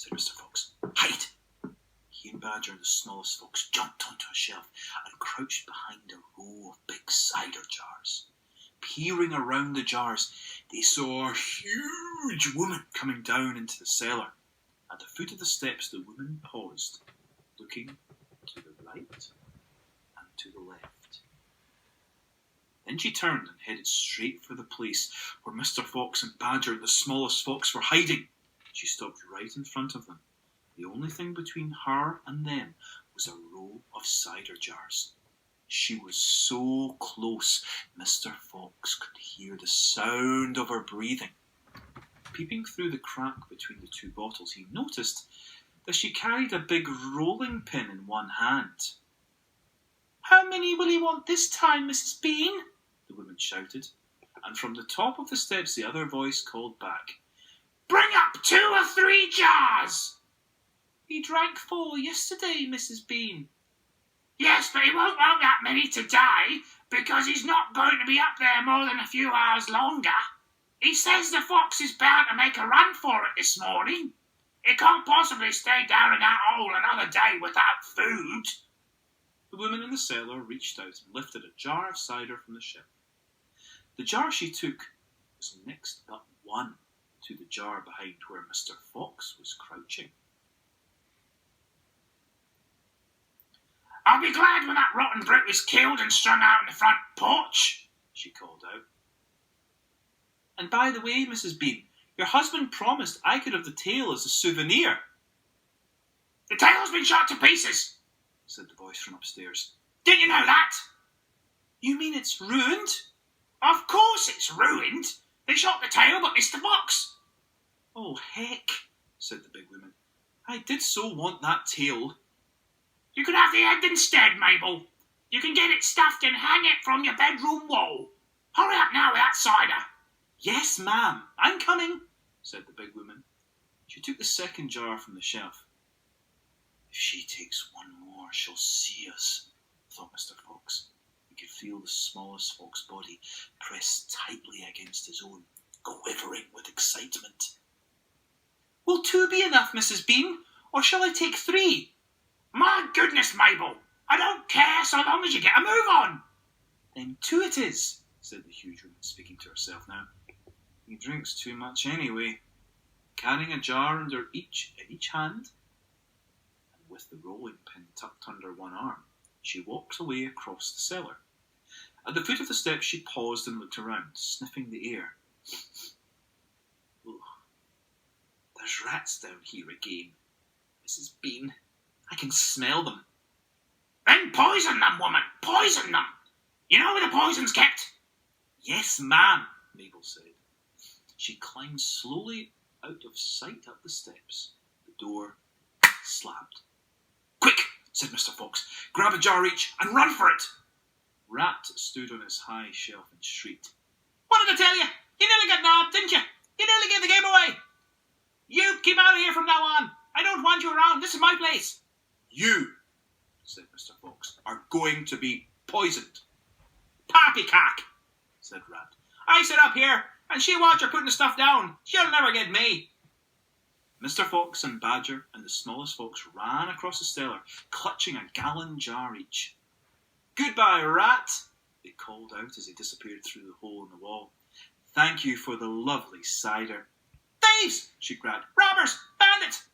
said Mr. Fox. "Hide!" He and Badger and the smallest fox jumped onto a shelf and crouched behind a row of big cider jars. Peering around the jars, they saw a huge woman coming down into the cellar. At the foot of the steps, the woman paused, looking to the right and to the left. Then she turned and headed straight for the place where Mr. Fox and Badger and the smallest fox were hiding. She stopped right in front of them. The only thing between her and them was a row of cider jars. She was so close, Mr. Fox could hear the sound of her breathing. Peeping through the crack between the two bottles, he noticed that she carried a big rolling pin in one hand. "How many will you want this time, Mrs. Bean?" the woman shouted, and from the top of the steps the other voice called back, "Bring up 2 or 3 jars!" "He drank 4 yesterday, Mrs. Bean." "Yes, but he won't want that many today, because he's not going to be up there more than a few hours longer. He says the fox is bound to make a run for it this morning. He can't possibly stay down in that hole another day without food." The woman in the cellar reached out and lifted a jar of cider from the shelf. The jar she took was next but one to the jar behind where Mr. Fox was crouching. "I'll be glad when that rotten brute is killed and strung out in the front porch," she called out. "And by the way, Mrs. Bean, your husband promised I could have the tail as a souvenir." "The tail's been shot to pieces," said the voice from upstairs. "Didn't you know that?" "You mean it's ruined?" "Of course it's ruined. They shot the tail but missed the box." "Oh, heck," said the big woman. "I did so want that tail." "You could have the head instead, Mabel. You can get it stuffed and hang it from your bedroom wall. Hurry up now with that cider." "Yes, ma'am, I'm coming," said the big woman. She took the second jar from the shelf. "If she takes one more, she'll see us," thought Mr. Fox. He could feel the smallest fox body pressed tightly against his own, quivering with excitement. "Will 2 be enough, Mrs. Bean, or shall I take 3? "My goodness, Mabel, I don't care so long as you get a move on." "Then 2 it is," said the huge woman, speaking to herself now. "He drinks too much anyway." Carrying a jar in each hand, and with the rolling pin tucked under one arm, she walked away across the cellar. At the foot of the steps she paused and looked around, sniffing the air. "Ugh. There's rats down here again, Mrs. Bean. I can smell them." "Then poison them, woman, poison them. You know where the poison's kept?" "Yes, ma'am," Mabel said. She climbed slowly out of sight up the steps. The door slammed. "Quick," said Mr. Fox. "Grab a jar each and run for it." Rat stood on his high shelf and shrieked. "What did I tell you? You nearly got nabbed, didn't you? You nearly gave the game away. You keep out of here from now on. I don't want you around. This is my place." "You," said Mr. Fox, "are going to be poisoned." "Poppycock," said Rat. "I sit up here, and she watch her putting the stuff down. She'll never get me." Mr. Fox and Badger and the smallest fox ran across the cellar, clutching a gallon jar each. "Goodbye, Rat," they called out as they disappeared through the hole in the wall. "Thank you for the lovely cider." "Thieves!" she cried. "Robbers! Bandits!